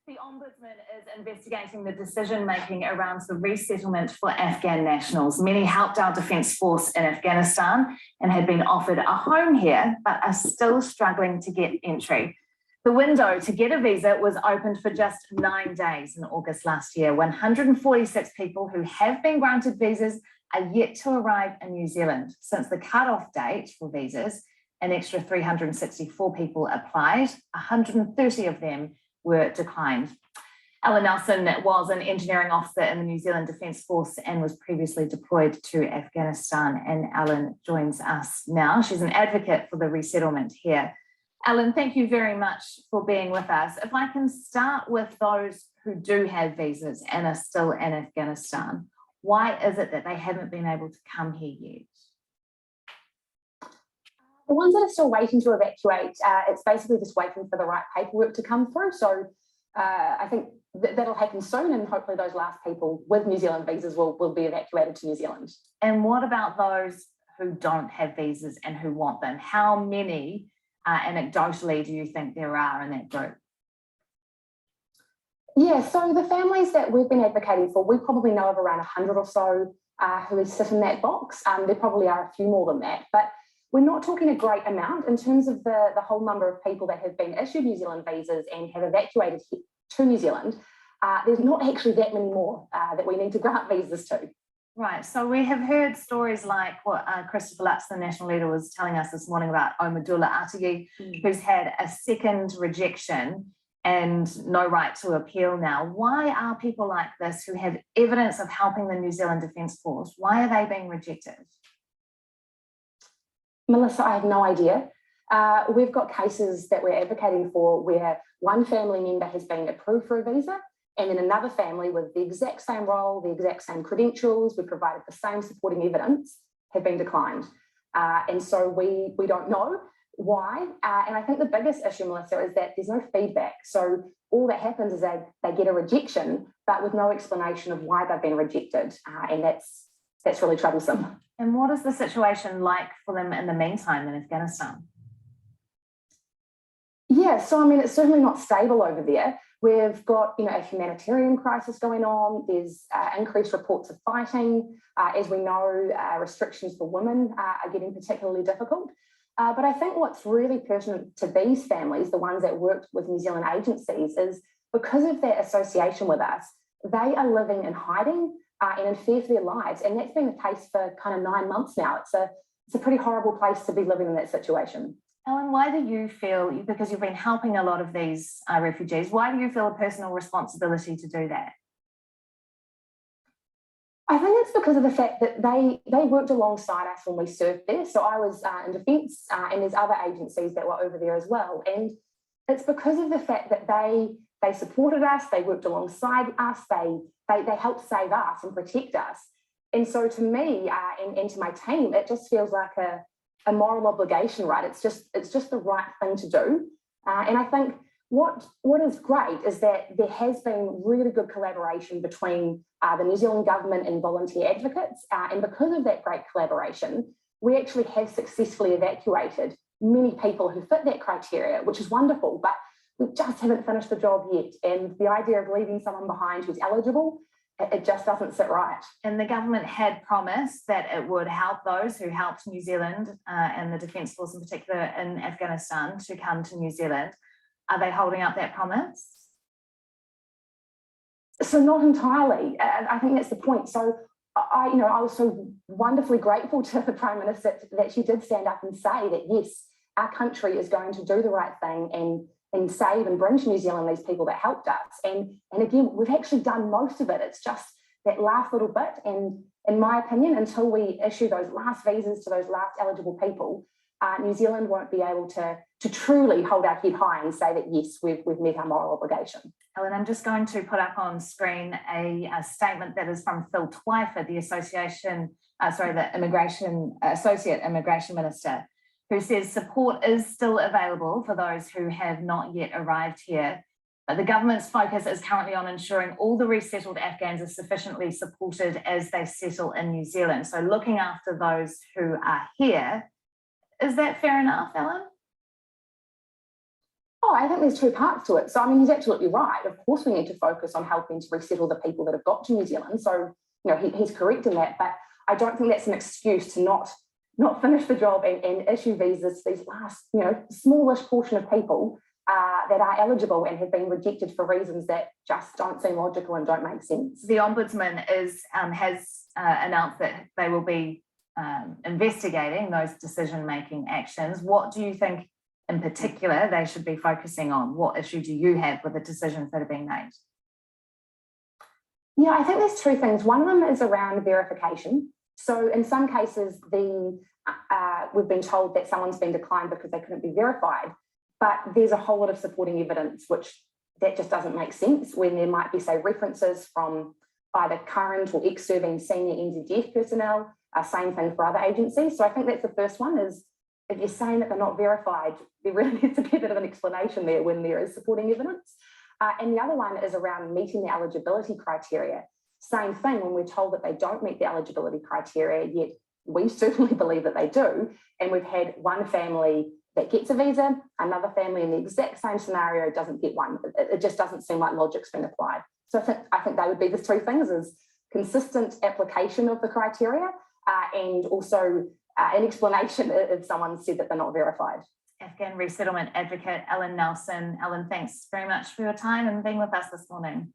The Ombudsman is investigating the decision-making around the resettlement for Afghan nationals. Many helped our Defence Force in Afghanistan and had been offered a home here, but are still struggling to get entry. The window to get a visa was opened for just 9 days in August last year. 146 people who have been granted visas are yet to arrive in New Zealand. Since the cut-off date for visas, an extra 364 people applied. 130 of them were declined. Alan Nelson was an engineering officer in the New Zealand Defence Force and was previously deployed to Afghanistan. And Alan joins us now. She's an advocate for the resettlement here. Alan, thank you very much for being with us. If I can start with those who do have visas and are still in Afghanistan, why is it that they haven't been able to come here yet? The ones that are still waiting to evacuate, it's basically just waiting for the right paperwork to come through. So I think that'll happen soon, and hopefully those last people with New Zealand visas will be evacuated to New Zealand. And what about those who don't have visas and who want them? How many, anecdotally, do you think there are in that group? Yeah, so the families that we've been advocating for, we probably know of around 100 or so who sit in that box. There probably are a few more than that, but we're not talking a great amount in terms of the whole number of people that have been issued New Zealand visas and have evacuated to New Zealand. There's not actually that many more that we need to grant visas to. Right, so we have heard stories like what Christopher Lutz, the national leader, was telling us this morning about Omadullah Atagi, who's had a second rejection and no right to appeal now. Why are people like this who have evidence of helping the New Zealand Defence Force, why are they being rejected? Melissa, I have no idea. We've got cases that we're advocating for where one family member has been approved for a visa, and then another family with the exact same role, the exact same credentials, we provided the same supporting evidence, have been declined. And so we don't know why. And I think the biggest issue, Melissa, is that there's no feedback. So all that happens is they get a rejection, but with no explanation of why they've been rejected. And that's really troublesome. And what is the situation like for them in the meantime in Afghanistan? Yeah, so I mean, it's certainly not stable over there. We've got, a humanitarian crisis going on. There's increased reports of fighting. As we know, restrictions for women are getting particularly difficult. But I think what's really pertinent to these families, the ones that worked with New Zealand agencies, is because of their association with us, they are living in hiding and in fear for their lives. And that's been the case for kind of 9 months now. It's a pretty horrible place to be living in that situation. Ellen, why do you feel, because you've been helping a lot of these refugees, why do you feel a personal responsibility to do that? I think it's because of the fact that they worked alongside us when we served there. So I was in Defence and there's other agencies that were over there as well. And it's because of the fact that they supported us, they worked alongside us, they helped save us and protect us. And so to me and to my team, it just feels like a moral obligation, right? It's just the right thing to do. And I think what is great is that there has been really good collaboration between the New Zealand government and volunteer advocates. And because of that great collaboration, we actually have successfully evacuated many people who fit that criteria, which is wonderful, but we just haven't finished the job yet. And the idea of leaving someone behind who's eligible, it just doesn't sit right. And the government had promised that it would help those who helped New Zealand and the Defence Force in particular in Afghanistan to come to New Zealand. Are they holding up that promise? So not entirely. I think that's the point. So I was so wonderfully grateful to the Prime Minister that she did stand up and say that, yes, our country is going to do the right thing and save and bring to New Zealand these people that helped us. And again, we've actually done most of it. It's just that last little bit. And in my opinion, until we issue those last visas to those last eligible people, New Zealand won't be able to truly hold our head high and say that, yes, we've met our moral obligation. Ellen, I'm just going to put up on screen a statement that is from Phil Twyford, the Associate Immigration Minister, who says support is still available for those who have not yet arrived here. But the government's focus is currently on ensuring all the resettled Afghans are sufficiently supported as they settle in New Zealand. So looking after those who are here. Is that fair enough, Ellen? Oh, I think there's two parts to it. So, I mean, he's absolutely right. Of course, we need to focus on helping to resettle the people that have got to New Zealand. So, he's correct in that. But I don't think that's an excuse to not finish the job and issue visas to these last, smallish portion of people that are eligible and have been rejected for reasons that just don't seem logical and don't make sense. The Ombudsman has announced that they will be investigating those decision-making actions. What do you think in particular they should be focusing on? What issue do you have with the decisions that are being made? Yeah, I think there's two things. One of them is around verification. So in some cases, we've been told that someone's been declined because they couldn't be verified, but there's a whole lot of supporting evidence that just doesn't make sense when there might be, say, references from either current or ex-serving senior NZDF personnel, same thing for other agencies. So I think that's the first one is, if you're saying that they're not verified, there really needs to be a bit of an explanation there when there is supporting evidence. And the other one is around meeting the eligibility criteria. Same thing, when we're told that they don't meet the eligibility criteria, yet we certainly believe that they do. And we've had one family that gets a visa, another family in the exact same scenario doesn't get one. It just doesn't seem like logic's been applied. So I think they would be the two things: is consistent application of the criteria and also an explanation if someone said that they're not verified. Afghan resettlement advocate Ellen Nelson. Ellen, thanks very much for your time and being with us this morning.